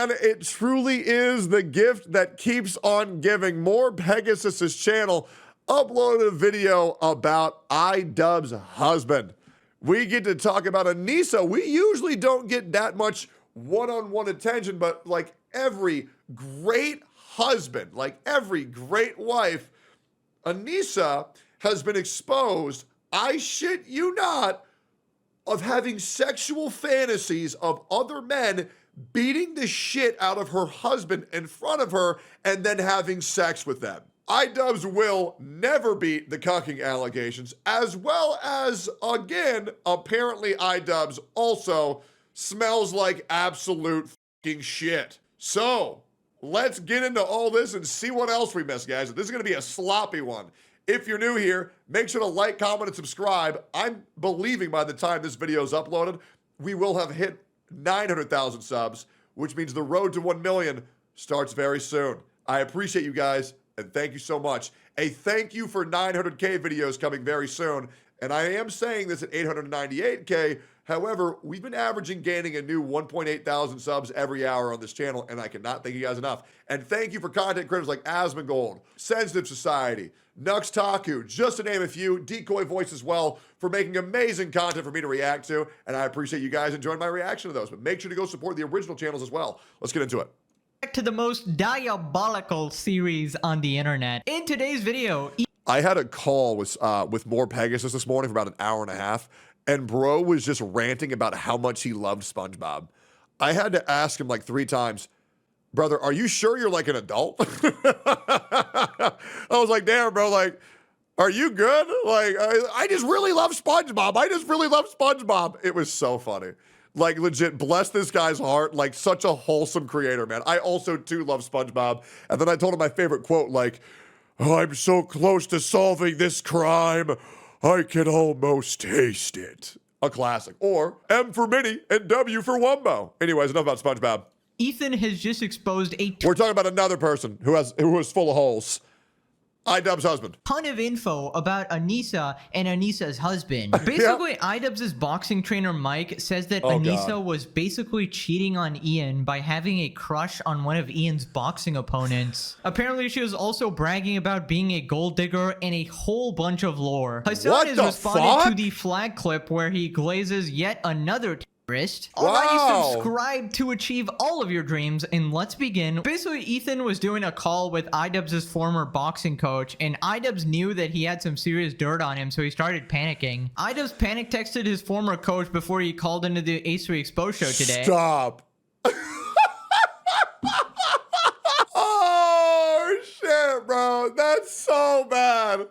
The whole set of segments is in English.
man, it truly is the gift that keeps on giving. More Pegasus's channel uploaded a video about Idubbbz's husband. We get to talk about Anissa. We usually don't get that much one-on-one attention, but like every great husband, like every great wife, Anissa has been exposed, I shit you not, of having sexual fantasies of other men beating the shit out of her husband in front of her and then having sex with them. Idubbbz will never beat the cucking allegations, as well as, again, apparently Idubbbz also smells like absolute fucking shit. So, let's get into all this and see what else we missed, guys. This is going to be a sloppy one. If you're new here, make sure to like, comment, and subscribe. I'm believing by the time this video is uploaded, we will have hit 900,000 subs, which means the road to 1 million starts very soon. I appreciate you guys, and thank you so much. A thank you for 900K videos coming very soon, and I am saying this at 898K. However, we've been averaging gaining a new 1.8 thousand subs every hour on this channel, and I cannot thank you guys enough. And thank you for content creators like Asmongold, Sensitive Society, Nux Taku, just to name a few, Decoy Voice as well, for making amazing content for me to react to, and I appreciate you guys enjoying my reaction to those. But make sure to go support the original channels as well. Let's get into it. Back to the most diabolical series on the internet. In today's video, I had a call with More Pegasus this morning for about an hour and a half, and bro was just ranting about how much he loved SpongeBob. I had to ask him like 3 times, brother, are you sure you're like an adult? I was like, damn, bro, like, are you good? Like, I just really love SpongeBob. I just really love SpongeBob. It was so funny. Like, legit, bless this guy's heart. Like, such a wholesome creator, man. I also, too, love SpongeBob. And then I told him my favorite quote, like, oh, I'm so close to solving this crime, I can almost taste it. A classic. Or M for Minnie and W for Wumbo. Anyways, enough about SpongeBob. Ethan has just exposed a We're talking about another person who is full of holes. Idubbbz's husband. ton of info about Anissa and Anissa's husband. Basically, Idubbbz's boxing trainer Mike says that Anissa was basically cheating on Ian by having a crush on one of Ian's boxing opponents. Apparently, she was also bragging about being a gold digger and a whole bunch of lore. Hassan has responded to the flag clip where he glazes yet another terrorist. Alright, subscribe to achieve all of your dreams, and let's begin. Basically, Ethan was doing a call with Idubbbz's former boxing coach, and Idubbbz knew that he had some serious dirt on him, so he started panicking. Idubbbz panic texted his former coach before he called into the Ace3 Expo show today. Stop. Oh, shit, bro. That's so bad.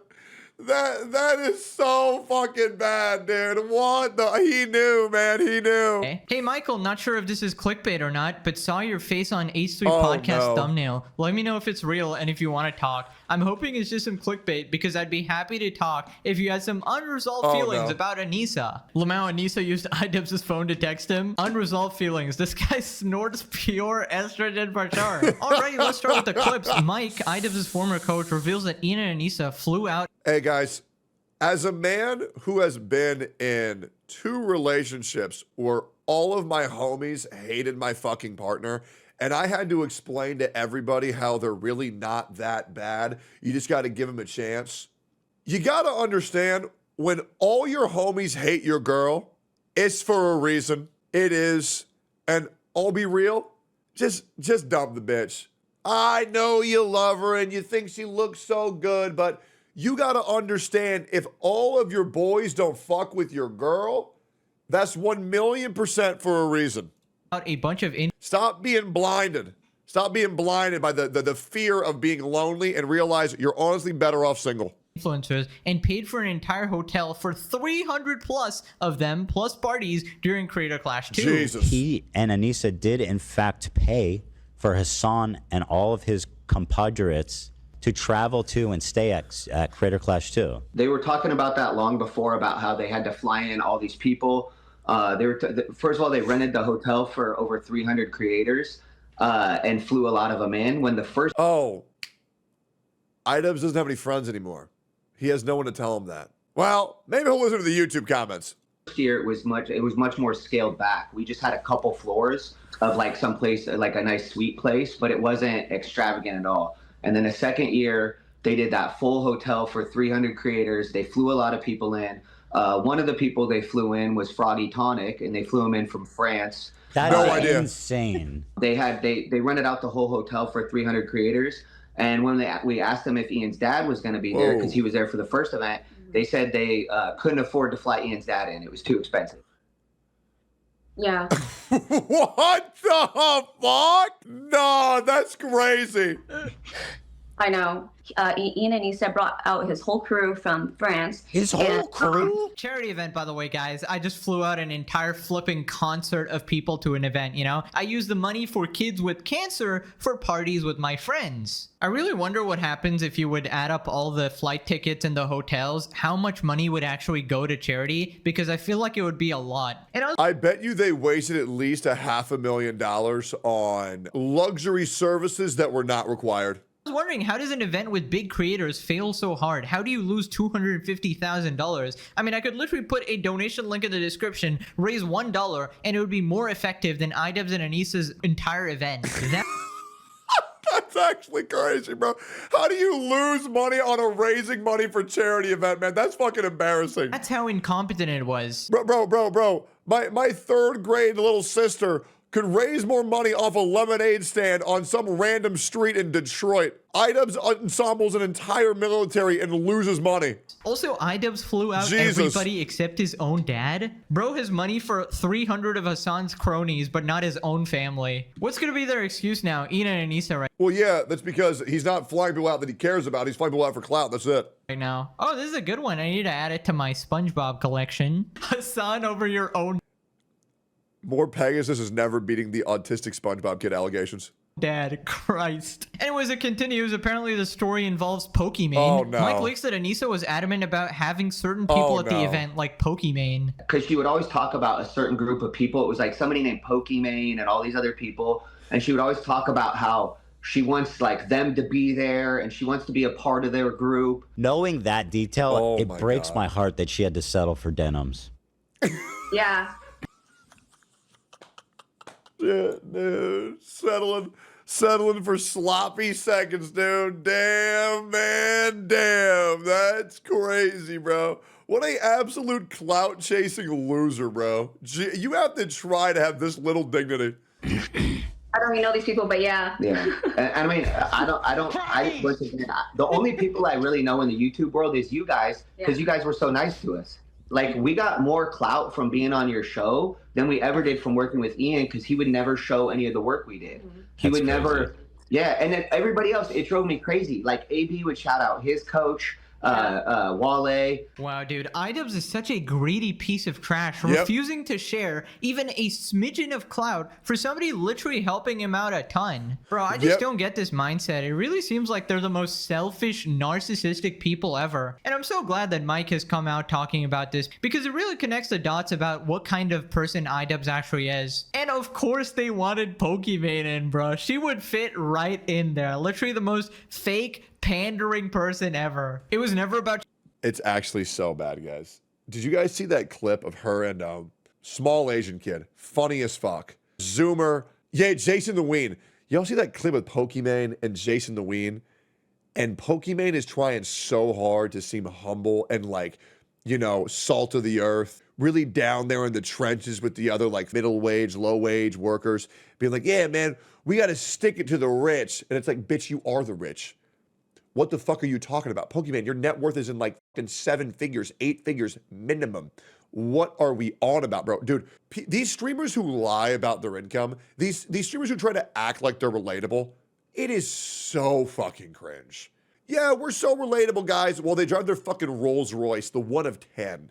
That is so fucking bad, dude. What the? He knew, man. He knew. Hey, Michael, not sure if this is clickbait or not, but saw your face on Ace3 podcast thumbnail. Let me know if it's real and if you want to talk. I'm hoping it's just some clickbait because I'd be happy to talk if you had some unresolved feelings about Anissa. Lamau, Anissa used Idubbbz's phone to text him. Unresolved feelings. This guy snorts pure estrogen for sure. Alright, let's start with the clips. Mike, Idubbbz's former coach, reveals that Ian and Anissa flew out. Hey, guys, as a man who has been in 2 relationships where all of my homies hated my fucking partner, and I had to explain to everybody how they're really not that bad, you just got to give them a chance. You got to understand, when all your homies hate your girl, it's for a reason. It is. And I'll be real, just dump the bitch. I know you love her and you think she looks so good, but you got to understand, if all of your boys don't fuck with your girl, that's 1,000,000% for a reason. A bunch of Stop being blinded. Stop being blinded by the fear of being lonely and realize you're honestly better off single. Influencers and paid for an entire hotel for 300 plus of them, plus parties during Creator Clash 2. Jesus. He and Anissa did in fact pay for Hassan and all of his compadres to travel to and stay at Creator Clash 2. They were talking about that long before, about how they had to fly in all these people. First of all, they rented the hotel for over 300 creators and flew a lot of them in. When the first... Oh, Idubbbz doesn't have any friends anymore. He has no one to tell him that. Well, maybe he'll listen to the YouTube comments. year it was much more scaled back. We just had a couple floors of like some place, like a nice suite place, but it wasn't extravagant at all. And then the second year they did that full hotel for 300 creators. They flew a lot of people in. One of the people they flew in was Froggy Tonic, and they flew him in from France. That's insane. They rented out the whole hotel for 300 creators. And when we asked them if Ian's dad was going to be there, because he was there for the first event, they said they couldn't afford to fly Ian's dad in. It was too expensive. Yeah. What the fuck? No, that's crazy. I know. Ian and Issa brought out his whole crew from France. His whole crew? Charity event, by the way, guys. I just flew out an entire flipping concert of people to an event, you know? I used the money for kids with cancer for parties with my friends. I really wonder what happens if you would add up all the flight tickets and the hotels, how much money would actually go to charity, because I feel like it would be a lot. And I bet you they wasted at least $500,000 on luxury services that were not required. I was wondering, how does an event with big creators fail so hard? How do you lose $250,000? I mean, I could literally put a donation link in the description, raise $1, and it would be more effective than Idubbbz and Anissa's entire event. That's actually crazy, bro. How do you lose money on a raising money for charity event, man? That's fucking embarrassing. That's how incompetent it was. Bro. My third grade little sister could raise more money off a lemonade stand on some random street in Detroit. Idubbbz ensembles an entire military and loses money. Also, Idubbbz flew out everybody except his own dad. Bro has money for 300 of Hassan's cronies, but not his own family. What's gonna be their excuse now? Ian and Anissa right Well, yeah, that's because he's not flying people out that he cares about. He's flying people out for clout. That's it. now. Oh, this is a good one. I need to add it to my SpongeBob collection. Hassan over your own More Pegasus is never beating the autistic SpongeBob kid allegations. dad. Christ. Anyways, it continues. Apparently, the story involves Pokimane. Oh, no. Mike leaks that Anissa was adamant about having certain people at the event, like Pokimane. Because she would always talk about a certain group of people. It was like somebody named Pokimane and all these other people. And she would always talk about how she wants like them to be there and she wants to be a part of their group. Knowing that detail, it breaks my heart that she had to settle for denims. Yeah. Yeah, dude. Settling for sloppy seconds, dude. Damn, man. Damn. That's crazy, bro. What a absolute clout chasing loser, bro. You have to try to have this little dignity. I don't even know these people, but yeah. Yeah. And I mean, the only people I really know in the YouTube world is you guys, because you guys were so nice to us. Like, we got more clout from being on your show than we ever did from working with Ian, because he would never show any of the work we did. He would never, and then everybody else, it drove me crazy. Like, AB would shout out his coach, Wale. Wow, dude. Idubbbz is such a greedy piece of trash, refusing to share even a smidgen of clout for somebody literally helping him out a ton. Bro, I just don't get this mindset. It really seems like they're the most selfish, narcissistic people ever. And I'm so glad that Mike has come out talking about this, because it really connects the dots about what kind of person Idubbbz actually is. And of course they wanted Pokimane in, bro. She would fit right in there. Literally the most fake, pandering person ever. It was never about. It's actually so bad, guys. Did you guys see that clip of her and small Asian kid? Funny as fuck. Zoomer. Yeah, Jason the Ween. Y'all see that clip with Pokimane and Jason the Ween? And Pokimane is trying so hard to seem humble and like, you know, salt of the earth, really down there in the trenches with the other like middle wage, low wage workers, being like, yeah, man, we got to stick it to the rich. And it's like, bitch, you are the rich. What the fuck are you talking about? Pokimane, your net worth is in like fucking 7 figures, 8 figures minimum. What are we on about, bro? Dude, these streamers who lie about their income, these streamers who try to act like they're relatable, it is so fucking cringe. Yeah, we're so relatable, guys. Well, they drive their fucking Rolls Royce, the 1 of 10,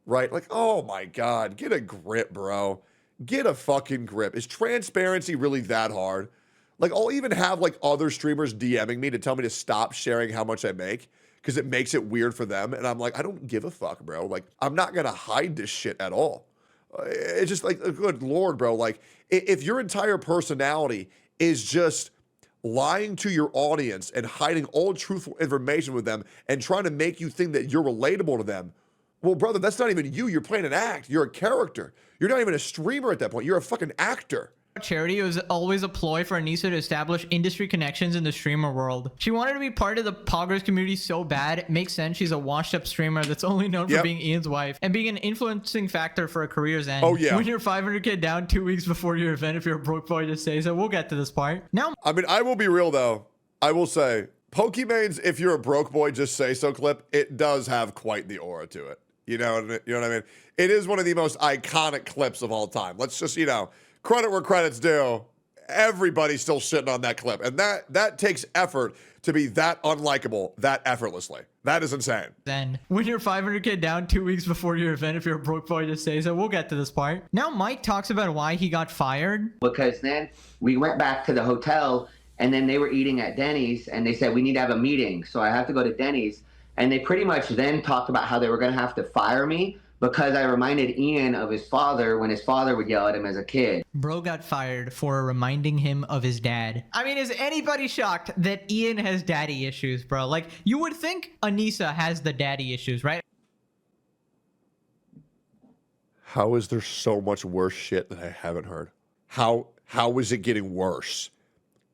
right? Like, oh my God, get a grip, bro. Get a fucking grip. Is transparency really that hard? Like, I'll even have, like, other streamers DMing me to tell me to stop sharing how much I make because it makes it weird for them. And I'm like, I don't give a fuck, bro. Like, I'm not going to hide this shit at all. It's just like, good Lord, bro. Like, if your entire personality is just lying to your audience and hiding all truthful information with them and trying to make you think that you're relatable to them, Well, brother, that's not even you. You're playing an act. You're a character. You're not even a streamer at that point. You're a fucking actor. Charity was always a ploy for Anissa to establish industry connections in the streamer world. She wanted to be part of the poggers community so bad, it makes sense she's a washed-up streamer that's only known for being Ian's wife and being an influencing factor for a career's end. Oh, yeah. When you're 500K down 2 weeks before your event, if you're a broke boy, just say so. We'll get to this part. Now, I mean, I will be real, though. I will say, Pokemon's "If You're a Broke Boy, Just Say So" clip, it does have quite the aura to it. You know what I mean? It is one of the most iconic clips of all time. Let's just, credit where credit's due. Everybody's still shitting on that clip. And that takes effort to be that unlikable that effortlessly. That is insane. Then, when you're 500K down 2 weeks before your event, if you're a broke boy, just say so. We'll get to this part. Now, Mike talks about why he got fired. Because then we went back to the hotel, and then they were eating at Denny's, and they said, we need to have a meeting. So I have to go to Denny's. And they pretty much then talked about how they were going to have to fire me because I reminded Ian of his father when his father would yell at him as a kid. Bro got fired for reminding him of his dad. I mean, is anybody shocked that Ian has daddy issues, bro? Like, you would think Anissa has the daddy issues, right? How is there so much worse shit that I haven't heard? How is it getting worse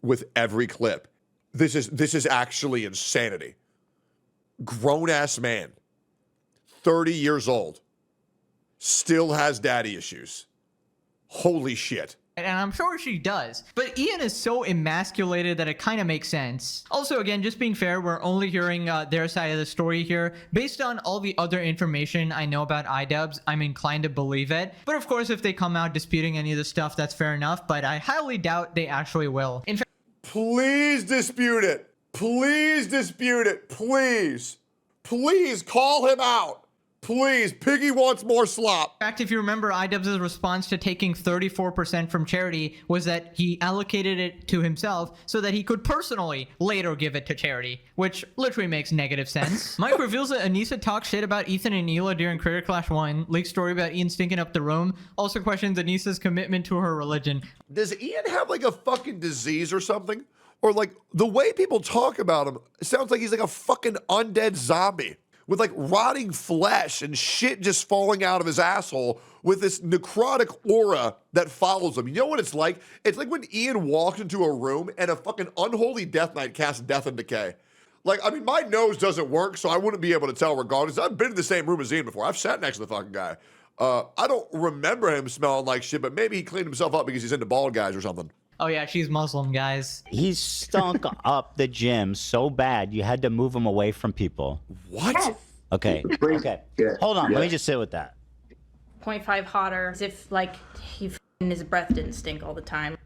with every clip? This is actually insanity. Grown-ass man, 30 years old, still has daddy issues. Holy shit. And I'm sure she does. But Ian is so emasculated that it kind of makes sense. Also, again, just being fair, we're only hearing their side of the story here. Based on all the other information I know about Idubbbz, I'm inclined to believe it. But of course, if they come out disputing any of the stuff, that's fair enough. But I highly doubt they actually will. In fact, please dispute it. Please dispute it. Please. Please call him out. Please. Piggy wants more slop. In fact, if you remember, Idubbbz's response to taking 34% from charity was that he allocated it to himself so that he could personally later give it to charity, which literally makes negative sense. Mike reveals that Anissa talked shit about Ethan and Hila during Creator Clash 1, leaked story about Ian stinking up the room, also questions Anissa's commitment to her religion. Does Ian have like a fucking disease or something? Or like the way people talk about him, it sounds like he's like a fucking undead zombie with like rotting flesh and shit just falling out of his asshole with this necrotic aura that follows him. You know what it's like? It's like when Ian walks into a room and a fucking unholy death knight casts death and decay. Like, I mean, my nose doesn't work, so I wouldn't be able to tell regardless. I've been in the same room as Ian before. I've sat next to the fucking guy. I don't remember him smelling like shit, but maybe he cleaned himself up because he's into bald guys or something. Oh yeah, she's Muslim, guys. He stunk up the gym so bad you had to move him away from people. What? Yes. Okay. Okay. Hold on. Let me just sit with that. 0.5 hotter, as if like his breath didn't stink all the time.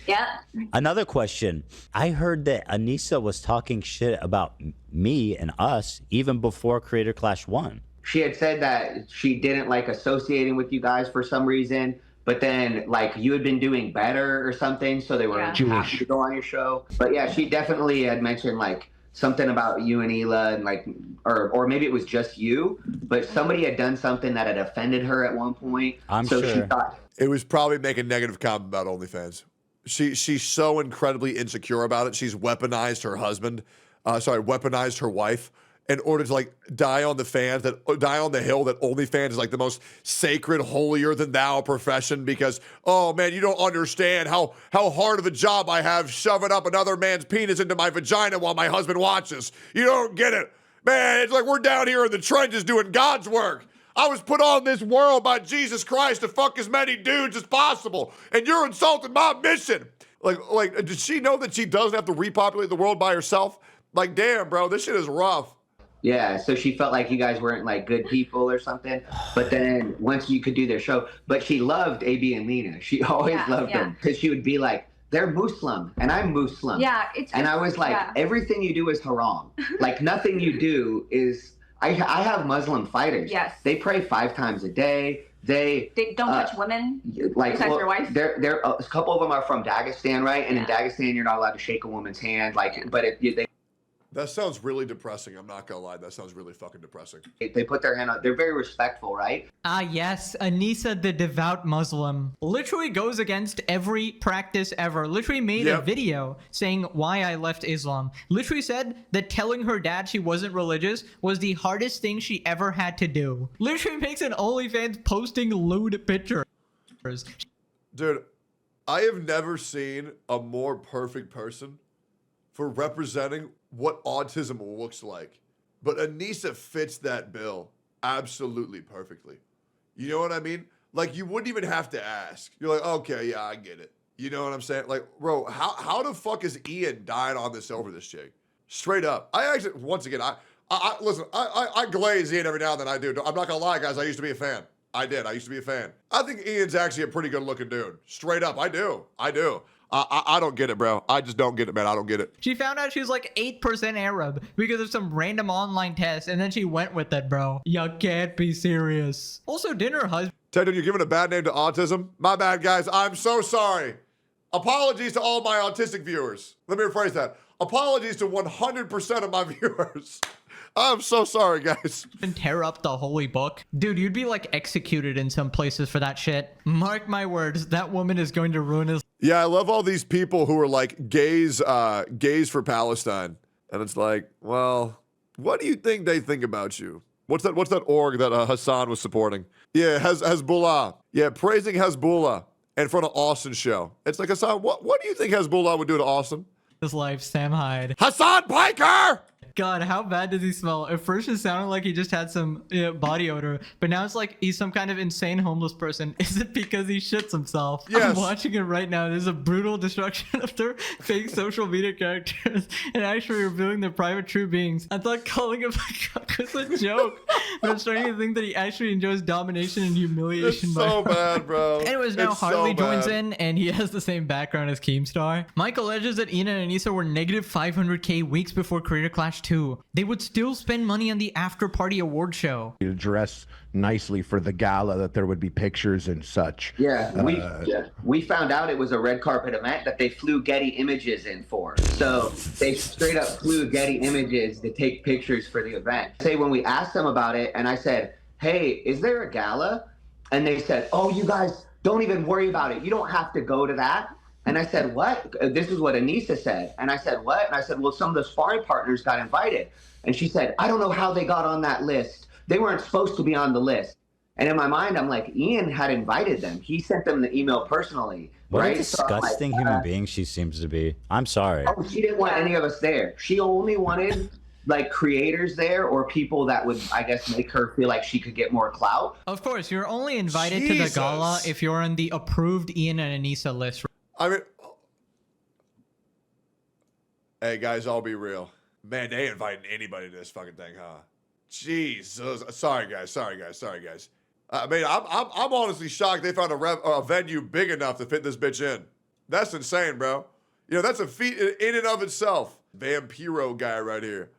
Yeah. Another question. I heard that Anissa was talking shit about me and us even before Creator Clash 1. She had said that she didn't like associating with you guys for some reason, but then like you had been doing better or something, so they were happy to go on your show. But yeah, she definitely had mentioned like something about you and Hila and like, or maybe it was just you, but somebody had done something that had offended her at one point. So she thought it was probably making negative comment about OnlyFans. She's so incredibly insecure about it. She's weaponized her husband, weaponized her wife in order to like die on the hill that OnlyFans is like the most sacred, holier than thou profession because, oh man, you don't understand how hard of a job I have shoving up another man's penis into my vagina while my husband watches. You don't get it. Man, it's like we're down here in the trenches doing God's work. I was put on this world by Jesus Christ to fuck as many dudes as possible, and you're insulting my mission. Like, does she know that she doesn't have to repopulate the world by herself? Like, damn, bro, this shit is rough. Yeah, so she felt like you guys weren't like good people or something. But then once you could do their show, but she loved AB and Lena. She always loved them because she would be like, they're Muslim and I'm Muslim. Yeah, and I was like, everything you do is haram. Like nothing you do is. I have Muslim fighters. Yes. They pray 5 times a day. They don't touch women. Like besides your wife. They're a couple of them are from Dagestan, right? And in Dagestan, you're not allowed to shake a woman's hand. Like, but That sounds really depressing. I'm not gonna lie. That sounds really fucking depressing. They put their hand on. They're very respectful, right? Ah, yes, Anissa, the devout Muslim, literally goes against every practice ever. Literally made a video saying why I left Islam. Literally said that telling her dad she wasn't religious was the hardest thing she ever had to do. Literally makes an OnlyFans posting lewd pictures. Dude, I have never seen a more perfect person for representing what autism looks like. But Anissa fits that bill absolutely perfectly. You know what I mean? Like, you wouldn't even have to ask. You're like, okay, yeah, I get it. You know what I'm saying? Like, bro, how the fuck is Ian dying on this over this chick? Straight up. I actually, once again, listen, I glaze Ian every now and then. I do. I'm not gonna lie, guys. I used to be a fan. I used to be a fan. I think Ian's actually a pretty good looking dude. Straight up, I do. I don't get it, bro. I just don't get it, man. I don't get it. She found out she was like 8% Arab because of some random online test, and then she went with it, bro. You can't be serious. Also, didn't her husband... Tectone, you're giving a bad name to autism? My bad, guys. I'm so sorry. Apologies to all my autistic viewers. Let me rephrase that. Apologies to 100% of my viewers. I'm so sorry, guys. And tear up the holy book. Dude, you'd be like executed in some places for that shit. Mark my words, that woman is going to ruin his... Yeah, I love all these people who are like gays for Palestine. And it's like, well, what do you think they think about you? What's that org that Hassan was supporting? Yeah, Hezbollah. Yeah, praising Hezbollah in front of Austin's show. It's like, Hassan, what do you think Hezbollah would do to Austin? His life, Sam Hyde. Hassan Piker! God, how bad does he smell? At first it sounded like he just had some body odor, but now it's like he's some kind of insane homeless person. Is it because he shits himself? Yes. I'm watching it right now. There's a brutal destruction of their fake social media characters and actually revealing their private true beings. I thought calling him a cuck was a joke, but I'm starting to think that he actually enjoys domination and humiliation. It's so bad, bro. Anyways, now It's Harley so joins bad. in, and he has the same background as Keemstar. Mike alleges that Ian and Anissa were negative 500k weeks before Creator Clash 2. They would still spend money on the after party award show. You dress nicely for the gala, that there would be pictures and such. Yeah, we found out it was a red carpet event that they flew Getty Images in for. So they straight up flew Getty Images to take pictures for the event. Say when we asked them about it, and I said, hey, is there a gala? And they said, oh, you guys don't even worry about it. You don't have to go to that. And I said, what? This is what Anissa said. And I said, what? And I said, well, some of the sparring partners got invited. And she said, I don't know how they got on that list. They weren't supposed to be on the list. And in my mind, I'm like, Ian had invited them. He sent them the email personally. What right? a disgusting human being she seems to be. I'm sorry. Oh, she didn't want any of us there. She only wanted like creators there or people that would, I guess, make her feel like she could get more clout. Of course, you're only invited to the gala if you're on the approved Ian and Anissa list. I mean, hey guys, I'll be real. Man, they inviting anybody to this fucking thing, huh? Jesus. Sorry guys. I mean, I'm honestly shocked they found a venue big enough to fit this bitch in. That's insane, bro. You know, that's a feat in and of itself. Vampiro guy right here.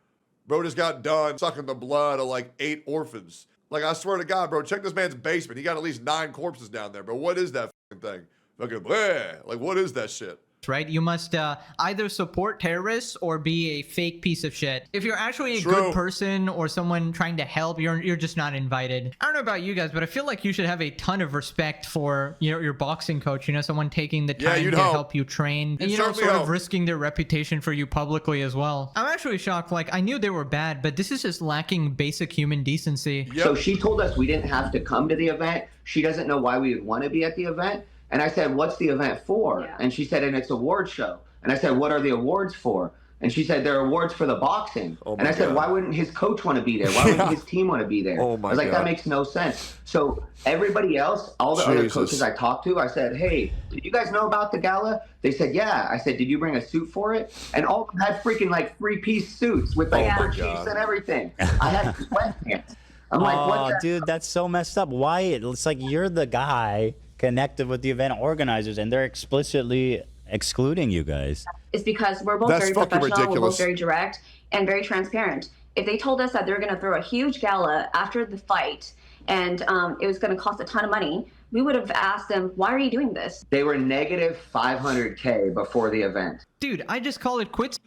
Bro just got done sucking the blood of like 8 orphans. Like, I swear to God, bro, check this man's basement. He got at least 9 corpses down there, bro. What is that fucking thing? Fucking bleh. Like, what is that shit? Right? You must either support terrorists or be a fake piece of shit. If you're actually a True. good person or someone trying to help, you're just not invited. I don't know about you guys, but I feel like you should have a ton of respect for your boxing coach. You know, someone taking the time to help you train, and sort of risking their reputation for you publicly as well. I'm actually shocked. Like, I knew they were bad, but this is just lacking basic human decency. Yep. So she told us we didn't have to come to the event. She doesn't know why we would want to be at the event. And I said, what's the event for? Yeah. And she said, and it's an award show. And I said, what are the awards for? And she said, they're awards for the boxing. Oh and I said, why wouldn't his coach want to be there? Why wouldn't his team want to be there? Oh my I was like, God. that makes no sense. So everybody else, all the other coaches I talked to, I said, hey, did you guys know about the gala? They said, yeah. I said, did you bring a suit for it? And all of them had freaking like 3-piece suits with like their chiefs and everything. I had sweatpants. I'm like, what the dude, that's so messed up. Why? It's like you're the guy connected with the event organizers and they're explicitly excluding you guys. It's because we're both very professional, we're both very direct and very transparent. If they told us that they're going to throw a huge gala after the fight and it was going to cost a ton of money, we would have asked them, why are you doing this? They were negative 500K before the event. Dude, I just call it quits.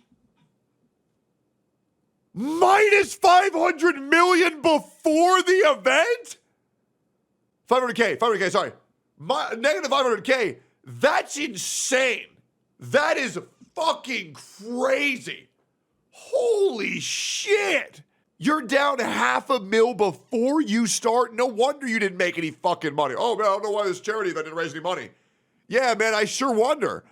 Minus 500 million before the event? 500K, sorry. Negative 500K. That's insane. That is fucking crazy. Holy shit. You're down $500,000 before you start. No wonder you didn't make any fucking money. Oh, man, I don't know why this charity event didn't raise any money. Yeah, man, I sure wonder.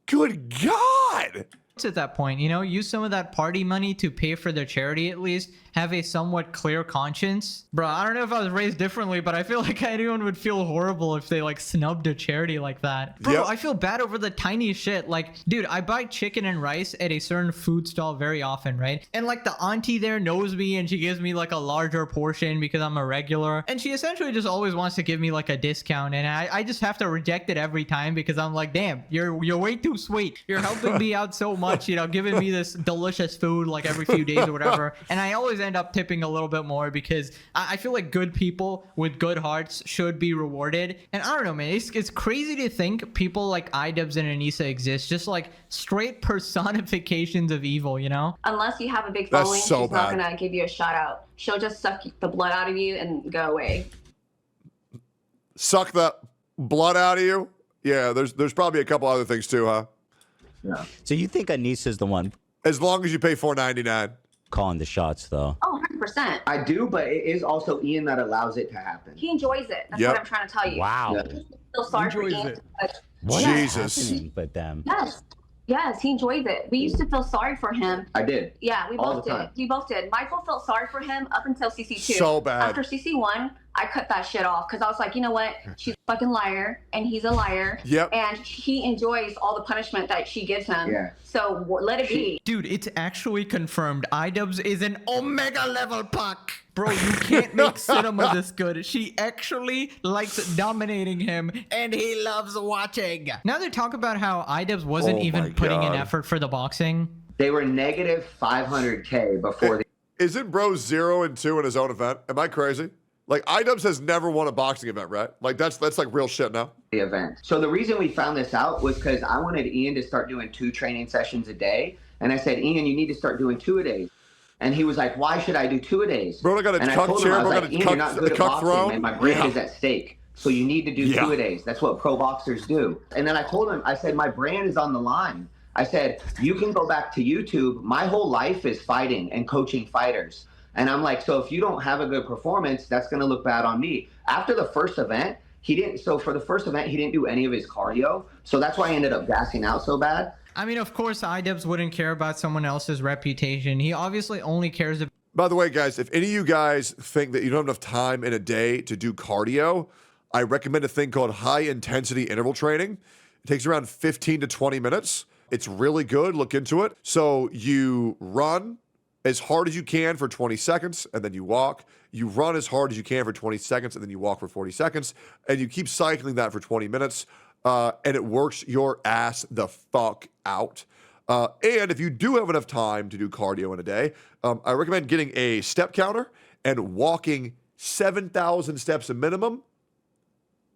Good God. At that point, you know, use some of that party money to pay for their charity at least. Have a somewhat clear conscience. Bro, I don't know if I was raised differently, but I feel like anyone would feel horrible if they like snubbed a charity like that. Bro, I feel bad over the tiniest shit. Like, dude, I buy chicken and rice at a certain food stall very often, right? And like the auntie there knows me and she gives me like a larger portion because I'm a regular. And she essentially just always wants to give me like a discount. And I just have to reject it every time because I'm like, damn, you're way too sweet. You're helping me out so much, you know, giving me this delicious food like every few days or whatever. And I always end up tipping a little bit more because I feel like good people with good hearts should be rewarded. And I don't know, man, it's crazy to think people like Idubbbz and Anissa exist, just like straight personifications of evil, you know? Unless you have a big following, she's not gonna give you a shout out. She'll just suck the blood out of you and go away. Suck the blood out of you? Yeah, there's probably a couple other things too, huh? Yeah. So you think Anissa's the one? As long as you pay $4.99. Calling the shots, though. Oh, 100%. I do, but it is also Ian that allows it to happen. He enjoys it. That's what I'm trying to tell you. Wow. He feels sorry for Ian. What Jesus. is happening with them? Yes, he enjoys it. We used to feel sorry for him. I did. Yeah, we both did. We both did. Michael felt sorry for him up until CC2. So bad. After CC1, I cut that shit off because I was like, you know what? She's a fucking liar, and he's a liar. Yep. And he enjoys all the punishment that she gives him. Yeah. So let it be. Dude, it's actually confirmed. Idubbbz is an Omega level puck. Bro, you can't make cinema this good. She actually likes dominating him, and he loves watching. Now they talk about how Idubbbz wasn't even putting in effort for the boxing. They were negative 500K before. Isn't bro 0-2 in his own event? Am I crazy? Like, Idubbbz has never won a boxing event, right? Like, that's like real shit now. The event. So the reason we found this out was because I wanted Ian to start doing 2 training sessions a day. And I said, Ian, you need to start doing 2 a day. And he was like, why should I do 2 a days? Bro, I got a cuck chair. Bro, I got a cuck throw. And my brand is at stake. So you need to do 2 a days. That's what pro boxers do. And then I told him, I said, my brand is on the line. I said, you can go back to YouTube. My whole life is fighting and coaching fighters. And I'm like, so if you don't have a good performance, that's going to look bad on me. After the first event, for the first event, he didn't do any of his cardio. So that's why I ended up gassing out so bad. I mean, of course, Idubbbz wouldn't care about someone else's reputation. He obviously only cares about... By the way, guys, if any of you guys think that you don't have enough time in a day to do cardio, I recommend a thing called high-intensity interval training. It takes around 15 to 20 minutes. It's really good. Look into it. So you run as hard as you can for 20 seconds, and then you walk. You run as hard as you can for 20 seconds, and then you walk for 40 seconds, and you keep cycling that for 20 minutes, and it works your ass the fuck out. And if you do have enough time to do cardio in a day, I recommend getting a step counter and walking 7,000 steps a minimum,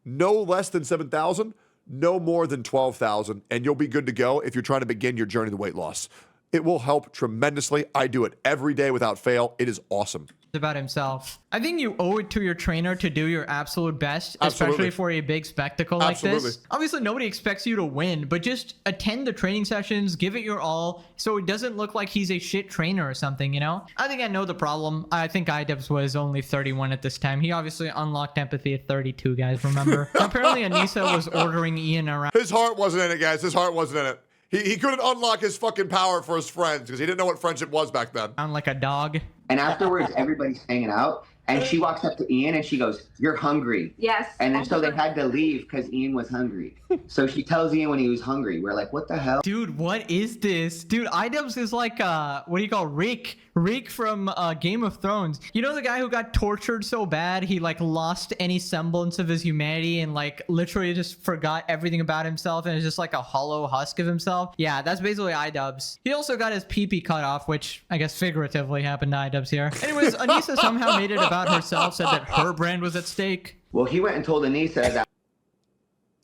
no less than 7,000, no more than 12,000, and you'll be good to go if you're trying to begin your journey to weight loss. It will help tremendously. I do it every day without fail. It is awesome. About himself. I think you owe it to your trainer to do your absolute best, especially for a big spectacle like this. Obviously, nobody expects you to win, but just attend the training sessions, give it your all, so it doesn't look like he's a shit trainer or something, you know? I think I know the problem. I think Idubbbz was only 31 at this time. He obviously unlocked empathy at 32, guys, remember? Apparently, Anissa was ordering Ian around. His heart wasn't in it, guys. His heart wasn't in it. He couldn't unlock his fucking power for his friends because he didn't know what friendship was back then. Sound like a dog. And afterwards, everybody's hanging out. And she walks up to Ian and she goes, "You're hungry." Yes. And then so they had to leave because Ian was hungry. So she tells Ian when he was hungry. We're like, what the hell? Dude, what is this? Dude, Idubbbz is like, what do you call Rick? Rick from Game of Thrones. You know the guy who got tortured so bad he like lost any semblance of his humanity and like literally just forgot everything about himself and is just like a hollow husk of himself? Yeah, that's basically Idubbbz. He also got his pee-pee cut off, which I guess figuratively happened to Idubbbz here. Anyways, Anissa somehow made it about herself, said that her brand was at stake. Well, he went and told Anissa that,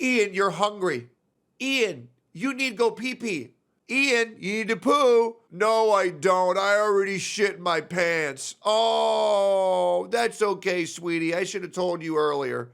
Ian, you're hungry. Ian, you need to go pee-pee. Ian, you need to poo. No, I don't. I already shit my pants. Oh, that's okay, sweetie. I should have told you earlier.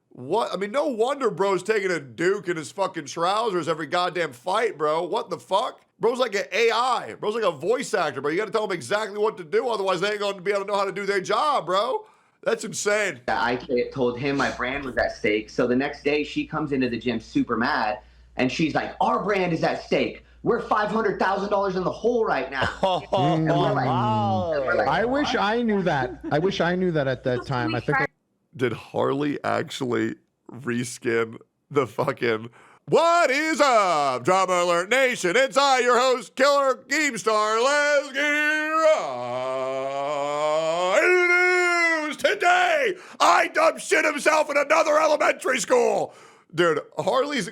What? I mean, no wonder bro's taking a Duke in his fucking trousers every goddamn fight, bro. What the fuck? Bro's like an AI. Bro's like a voice actor, bro. You got to tell him exactly what to do. Otherwise, they ain't going to be able to know how to do their job, bro. That's insane. I told him my brand was at stake. So the next day, she comes into the gym super mad, and she's like, our brand is at stake. We're $500,000 in the hole right now. I wish I knew that. I wish I knew that at that time. I think. Did Harley actually reskin the fucking What is up, Drama Alert Nation? It's I, your host, Killer Keemstar. Let's get right into the news. Today, Idubbbz shit himself in another elementary school. Dude, Harley's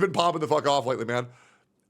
been popping the fuck off lately, man.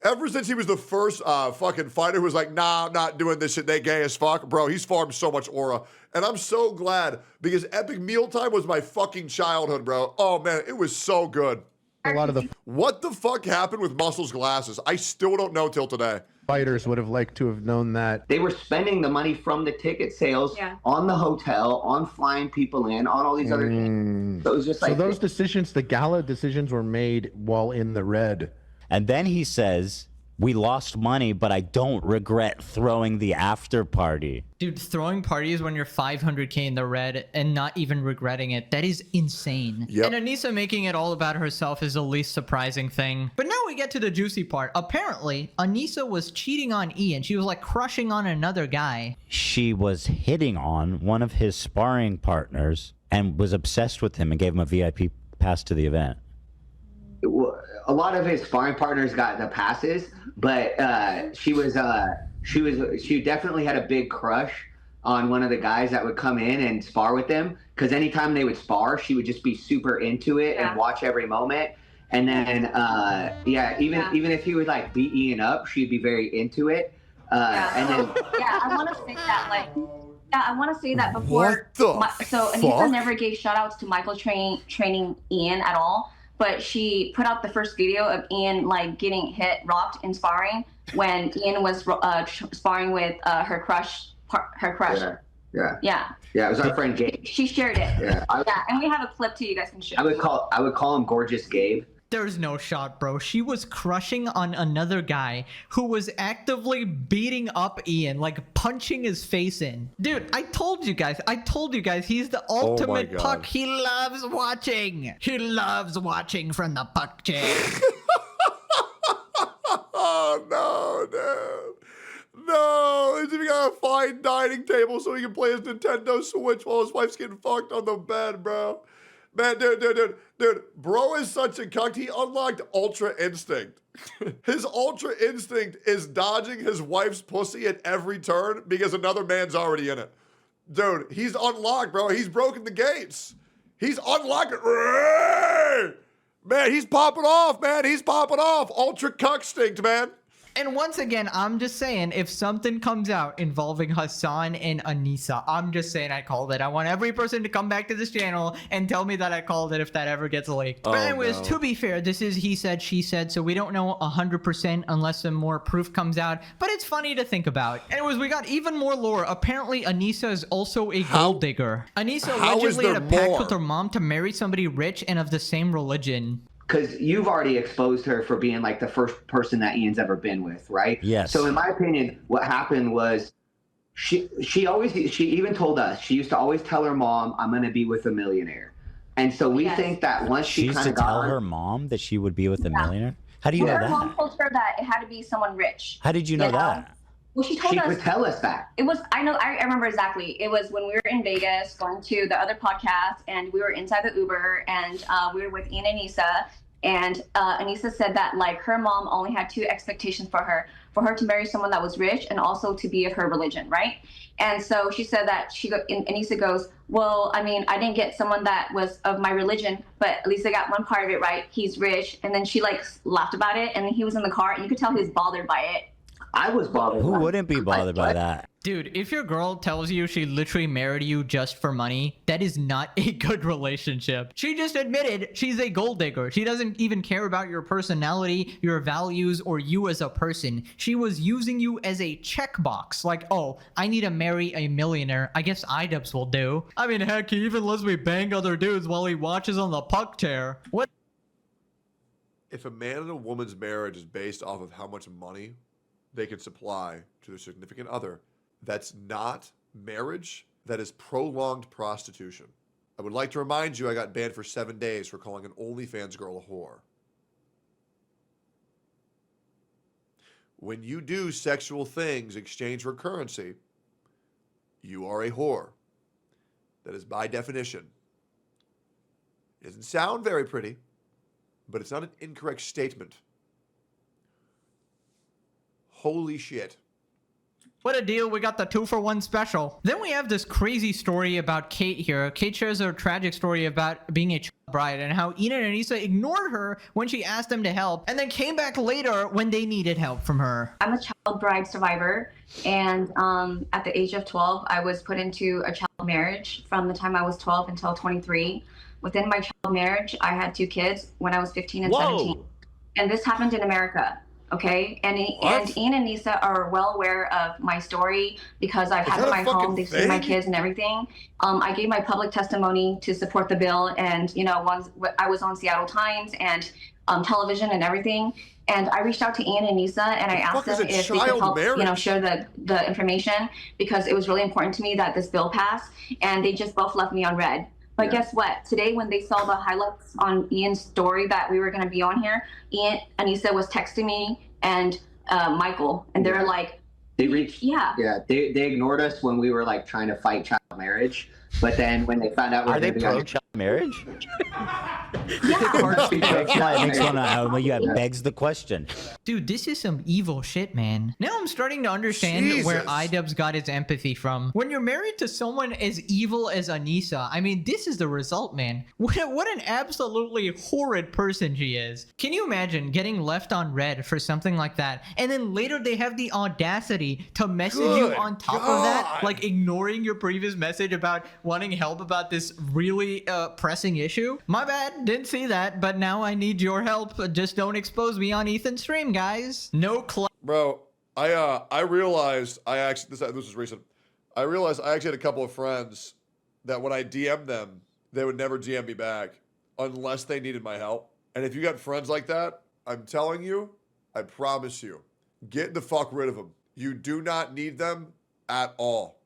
Ever since he was the first fucking fighter who was like, nah, I'm not doing this shit, they gay as fuck. Bro, he's farmed so much aura. And I'm so glad because Epic Mealtime was my fucking childhood, bro. Oh, man, it was so good. A lot of the What the fuck happened with Muscle's glasses? I still don't know till today. fighters would have liked to have known that. They were spending the money from the ticket sales on the hotel, on flying people in, on all these other things. So it was just like... So those decisions, the Gala decisions were made while in the red. And then he says, we lost money, but I don't regret throwing the after party. Dude, throwing parties when you're 500K in the red and not even regretting it, that is insane. Yep. And Anissa making it all about herself is the least surprising thing. But now we get to the juicy part. Apparently, Anissa was cheating on Ian. She was like crushing on another guy. She was hitting on one of his sparring partners and was obsessed with him and gave him a VIP pass to the event. A lot of his sparring partners got the passes, but she definitely had a big crush on one of the guys that would come in and spar with them. Because anytime they would spar, she would just be super into it and watch every moment. And then, even if he would like beat Ian up, she'd be very into it. And then, I want to say that I want to say that before. What the so fuck? Anissa never gave shout outs to Michael training Ian at all. But she put out the first video of Ian like getting rocked in sparring when Ian was sparring with her crush. Yeah, it was our friend Gabe. She shared it. And we have a clip too. You guys can share. I would call him Gorgeous Gabe. There's no shot, bro. She was crushing on another guy who was actively beating up Ian, like punching his face in. Dude, I told you guys, he's the ultimate puck. He loves watching. He loves watching from the puck chair. Oh, no, dude. No, he's even got a fine dining table so he can play his Nintendo Switch while his wife's getting fucked on the bed, bro. Man, dude, bro is such a cunt. He unlocked Ultra Instinct. His Ultra Instinct is dodging his wife's pussy at every turn because another man's already in it. Dude, he's unlocked, bro. He's broken the gates. He's unlocked it. Man, he's popping off, man. He's popping off. Ultra Cuckstinct, man. And once again, I'm just saying, if something comes out involving Hassan and Anissa, I'm just saying I called it. I want every person to come back to this channel and tell me that I called it if that ever gets leaked. But anyways, to be fair, this is he said, she said, so we don't know 100% unless some more proof comes out. But it's funny to think about. Anyways, we got even more lore. Apparently, Anissa is also a gold digger. Anissa allegedly had a pact with her mom to marry somebody rich and of the same religion. Because you've already exposed her for being like the first person that Ian's ever been with, right? Yes. So in my opinion, what happened was she even told us, she used to always tell her mom, I'm going to be with a millionaire. And so we think that once she used to tell her mom that she would be with a millionaire? How do you know that? Her mom told her that it had to be someone rich. How did you know that? Well, she told us. She would tell us that. It was, I remember exactly. It was when we were in Vegas going to the other podcast and we were inside the Uber and we were with Ian and Anissa. And Anissa said that like her mom only had two expectations for her to marry someone that was rich and also to be of her religion, right? And so she said that Anissa goes, well, I mean, I didn't get someone that was of my religion, but at least I got one part of it right. He's rich. And then she like laughed about it. And then he was in the car and you could tell he was bothered by it. I was bothered. Who wouldn't be bothered by that? Dude, if your girl tells you she literally married you just for money, that is not a good relationship. She just admitted she's a gold digger. She doesn't even care about your personality, your values, or you as a person. She was using you as a checkbox. Like, oh, I need to marry a millionaire. I guess Idubbbz will do. I mean, heck, he even lets me bang other dudes while he watches on the puck chair. What? If a man and a woman's marriage is based off of how much money they can supply to their significant other, that's not marriage. That is prolonged prostitution. I would like to remind you I got banned for 7 days for calling an OnlyFans girl a whore. When you do sexual things in exchange for currency, you are a whore. That is by definition. It doesn't sound very pretty, but it's not an incorrect statement. Holy shit. What a deal. We got the 2-for-1 special. Then we have this crazy story about Kate here. Kate shares a tragic story about being a child bride and how Ian and Anissa ignored her when she asked them to help and then came back later when they needed help from her. I'm a child bride survivor, and at the age of 12, I was put into a child marriage from the time I was 12 until 23. Within my child marriage, I had 2 kids when I was 15 and 17. And this happened in America. Okay, and Ian and Nisa are well aware of my story because I've had my home, they've seen my kids and everything. I gave my public testimony to support the bill, and you know, once I was on Seattle Times and television and everything. And I reached out to Ian and Nisa, and I asked them if they could help, you know, share the information because it was really important to me that this bill passed. And they just both left me on red. But guess what? Today, when they saw the highlights on Ian's story that we were going to be on here, Ian, Anissa was texting me and Michael, and they're like, they reached, they ignored us when we were like trying to fight child marriage. But then when they found out are they pro child marriage? Begs the question. Dude, this is some evil shit, man. Now I'm starting to understand where Idubbbz got his empathy from. When you're married to someone as evil as Anissa, I mean, this is the result, man. What an absolutely horrid person she is. Can you imagine getting left on red for something like that, and then later they have the audacity to message you on top of that, like ignoring your previous message about wanting help about this really pressing issue? My bad, didn't see that, but now I need your help. Just don't expose me on Ethan's stream, guys. No Bro, I realized this was recent. I realized I actually had a couple of friends that when I DM'd them, they would never DM me back unless they needed my help. And if you got friends like that, I'm telling you, I promise you, get the fuck rid of them. You do not need them at all.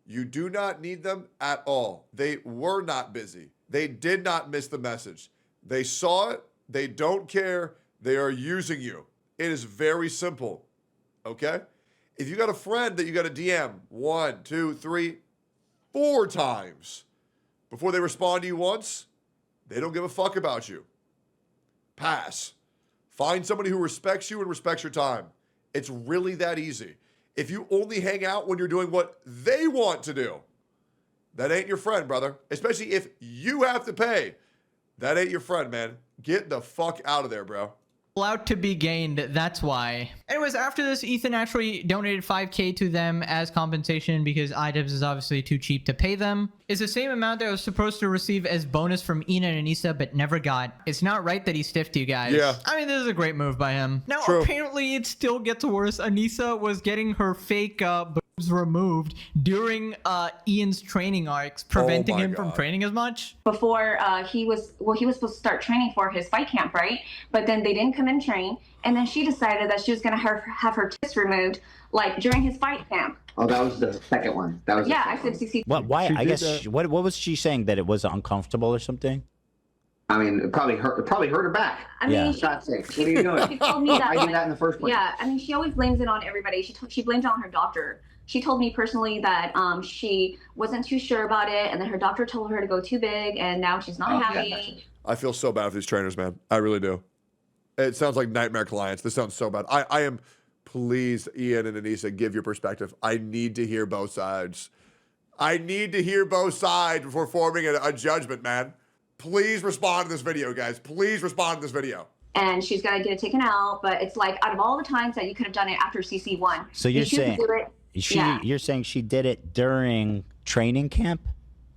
You do not need them at all. They were not busy. They did not miss the message. They saw it. They don't care. They are using you. It is very simple. Okay? If you got a friend that you got to DM 1, 2, 3, 4 times before they respond to you once, they don't give a fuck about you. Pass. Find somebody who respects you and respects your time. It's really that easy. If you only hang out when you're doing what they want to do, that ain't your friend, brother. Especially if you have to pay. That ain't your friend, man. Get the fuck out of there, bro. Clout to be gained, that's why. Anyways, after this, Ethan actually donated $5K to them as compensation because Idubbbz is obviously too cheap to pay them. It's the same amount that I was supposed to receive as bonus from Ian and Anissa, but never got. It's not right that he stiffed you guys. Yeah. I mean, this is a great move by him. Now, apparently, it still gets worse. Anissa was getting her fake boobs removed during Ian's training arcs, preventing him from training as much. Before he was supposed to start training for his fight camp, right? But then they didn't come and train, and then she decided that she was going to have her tits removed, like during his fight camp. Oh, that was the second one. That was I said 60. What? Why? I guess. What was she saying, that it was uncomfortable or something? I mean, it probably hurt her back. I mean, Shot six. What are you doing? She told me that. I did that in the first place. Yeah, I mean, she always blames it on everybody. She blames it on her doctor. She told me personally that she wasn't too sure about it, and then her doctor told her to go too big, and now she's not happy. Yeah. I feel so bad for these trainers, man. I really do. It sounds like nightmare clients. This sounds so bad. I am, please, Ian and Anissa, give your perspective. I need to hear both sides. I need to hear both sides before forming a judgment, man. Please respond to this video, guys. Please respond to this video. and she's gonna get it taken out. But it's like out of all the times that you could have done it after CC1, so you're saying do it, you're saying she did it during training camp?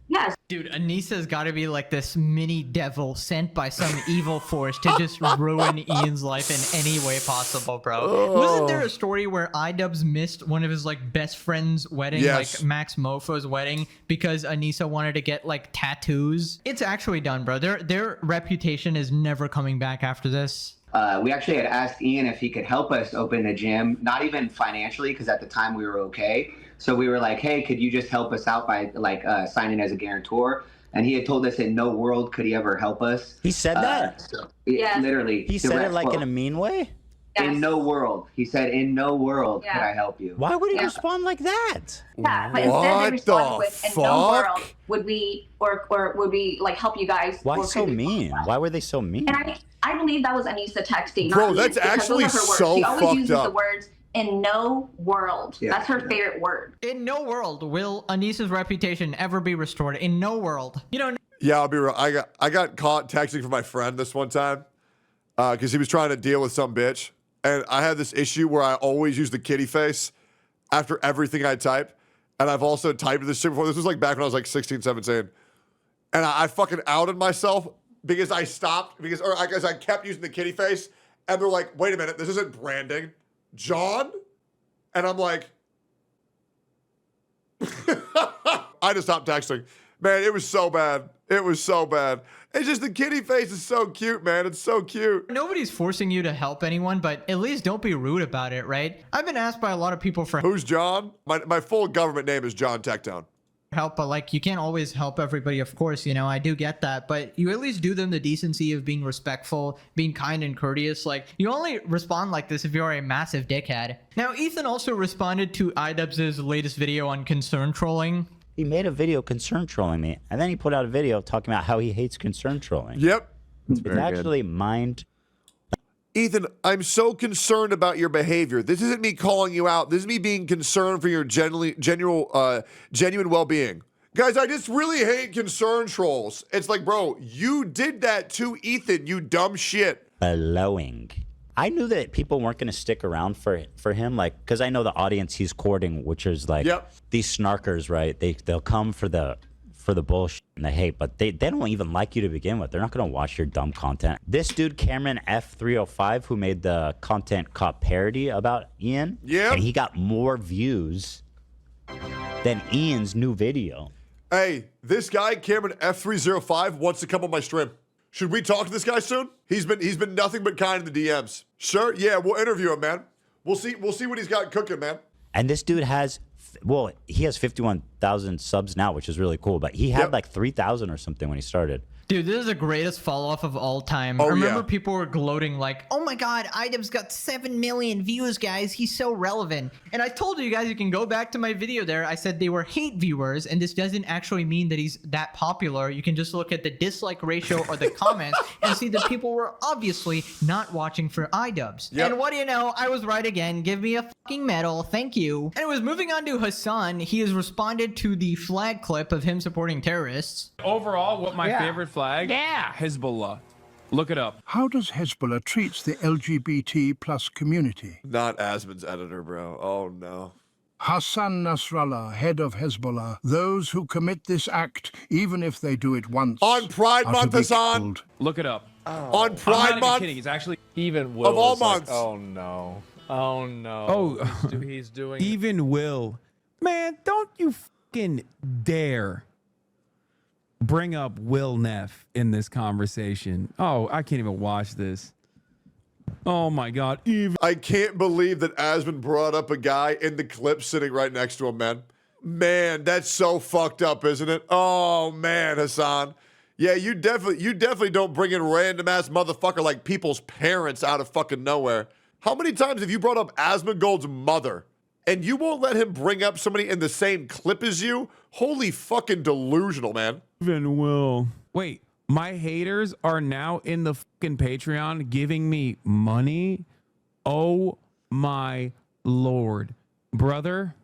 Yes. Dude, Anissa's got to be like this mini devil sent by some evil force to just ruin Ian's life in any way possible, bro. Wasn't there a story where Idubbbz missed one of his like best friend's wedding, like Max Mofo's wedding, because Anissa wanted to get like tattoos? It's actually done, bro. Their reputation is never coming back after this. We actually had asked Ian if he could help us open the gym, not even financially, because at the time we were okay. So we were like, hey, could you just help us out by like signing as a guarantor? And he had told us in no world could he ever help us. He said that? Literally. He said it like in a mean way? Yes. In no world. He said, in no world could I help you. Why would he respond like that? Yeah, but instead they responded with, in no world would we, or would we like help you guys. Why so mean? Why were they so mean? And I believe that was Anissa texting. Bro, that's actually so She always uses fucked up. the words, in no world. Yeah, that's her favorite word. In no world will Anissa's reputation ever be restored. In no world. You know. Yeah, I'll be real. I got caught texting from my friend this one time because he was trying to deal with some bitch. And I had this issue where I always use the kitty face after everything I type. And I've also typed this shit before. This was like back when I was like 16, 17. And I fucking outed myself because I stopped, because I kept using the kitty face. And they're like, wait a minute, this isn't branding. John? And I'm like, I just stopped texting. Man, it was so bad. It was so bad. It's just the kitty face is so cute, man. It's so cute. Nobody's forcing you to help anyone, but at least don't be rude about it, right? I've been asked by a lot of people for Who's John? My full government name is John Tectone. help, but like you can't always help everybody, of course, you know, I do get that, but you at least do them the decency of being respectful, being kind and courteous. Like you only respond like this if you're a massive dickhead. Now Ethan also responded to Idubbbz's latest video on concern trolling. He made a video concern trolling me, and then he put out a video talking about how he hates concern trolling. Yep. It's actually mind. Ethan, I'm so concerned about your behavior. This isn't me calling you out. This is me being concerned for your genuine well-being. Guys, I just really hate concern trolls. It's like, bro, you did that to Ethan, you dumb shit. Blowing. I knew that people weren't going to stick around for him, like, because I know the audience he's courting, which is like these snarkers, right? They'll come for the bullshit and the hate, but they don't even like you to begin with. They're not going to watch your dumb content. This dude, Cameron F305, who made the content cop parody about Ian, and he got more views than Ian's new video. Hey, this guy, Cameron F305, wants to come on my stream. Should we talk to this guy soon? He's been nothing but kind in the DMs. Sure, yeah, we'll interview him, man. We'll see what he's got cooking, man. And this dude has, well, he has 51,000 subs now, which is really cool. But he had like 3,000 or something when he started. Dude, this is the greatest fall off of all time. I remember people were gloating like, oh my God, Idubbbz got 7 million views, guys. He's so relevant. And I told you guys, you can go back to my video there. I said they were hate viewers, and this doesn't actually mean that he's that popular. You can just look at the dislike ratio or the comments and see that people were obviously not watching for Idubbbz. And what do you know? I was right again. Give me a fucking medal. Thank you. Anyways, moving on to Hassan. He has responded to the flag clip of him supporting terrorists. Overall, what my favorite flag? Hezbollah. Look it up. How does Hezbollah treats the LGBT plus community? Not Asmon's editor, bro. Oh, no. Hassan Nasrallah, head of Hezbollah, those who commit this act, even if they do it once, on Pride Month, Hassan. Look it up. On Pride Month. Kidding. It's actually even Will of all months. Like, oh no. Oh no. Oh, he's doing even Will. Man, don't you fucking dare bring up Will Neff in this conversation. Oh, I can't even watch this. Oh my God. I can't believe that Asmon brought up a guy in the clip sitting right next to him, man. Man, that's so fucked up, isn't it? Oh man, Hassan. Yeah, you definitely don't bring in random ass motherfucker like people's parents out of fucking nowhere. How many times have you brought up Asmongold's mother and you won't let him bring up somebody in the same clip as you? Holy fucking delusional, man. Even Will. Wait, my haters are now in the fucking Patreon giving me money? Oh my Lord. Brother,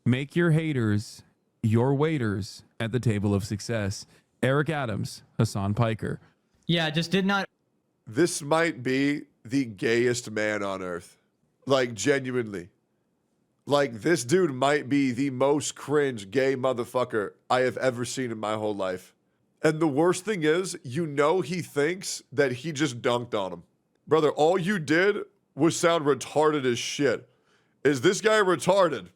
make your haters your waiters at the table of success. Eric Adams, Hassan Piker. Yeah, just did not this might be the gayest man on earth. Like, genuinely. Like, this dude might be the most cringe gay motherfucker I have ever seen in my whole life. And the worst thing is, you know he thinks that he just dunked on him. Brother, all you did was sound retarded as shit. Is this guy retarded?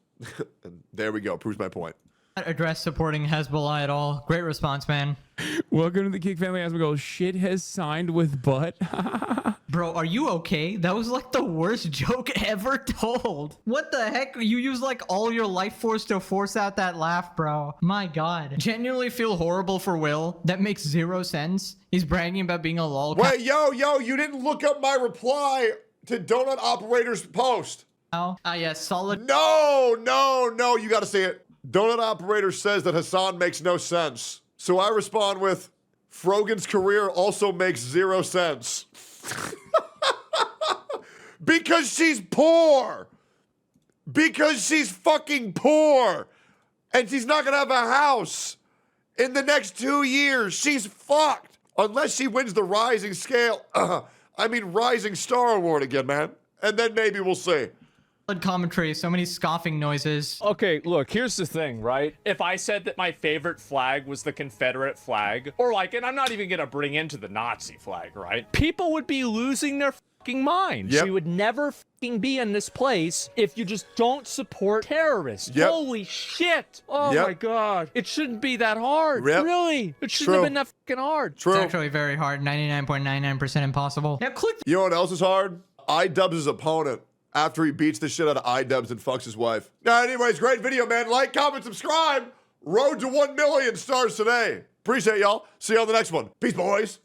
And there we go. Proves my point. Address supporting Hezbollah at all. Great response, man. Welcome to the Kick Family. As we go, shit has signed with butt. Bro, are you okay? That was like the worst joke ever told. What the heck? You use like all your life force to force out that laugh, bro. My God. Genuinely feel horrible for Will. That makes zero sense. He's bragging about being a lol. Wait, yo, you didn't look up my reply to Donut Operator's post. Oh, yes, solid. No, you gotta see it. Donut Operator says that Hassan makes no sense. So I respond with, Frogan's career also makes zero sense. Because she's poor. Because she's fucking poor. And she's not gonna have a house in the next 2 years. She's fucked. Unless she wins the Rising Star Award again, man. And then maybe we'll see. Commentary, so many scoffing noises. Okay, look, here's the thing, right? If I said that my favorite flag was the Confederate flag, or like, and I'm not even gonna bring into the Nazi flag, right? People would be losing their fucking minds. Yep. We would never fucking be in this place if you just don't support terrorists. Yep. Holy shit. Oh Yep. my God. It shouldn't be that hard. Yep. Really. It shouldn't have been that fucking hard. True. It's actually very hard. 99.99% impossible. Now click. You know what else is hard? Idubbbz' opponent after he beats the shit out of Idubbbz and fucks his wife. Anyways, great video, man. Like, comment, subscribe. Road to 1 million stars today. Appreciate y'all. See you on the next one. Peace, boys.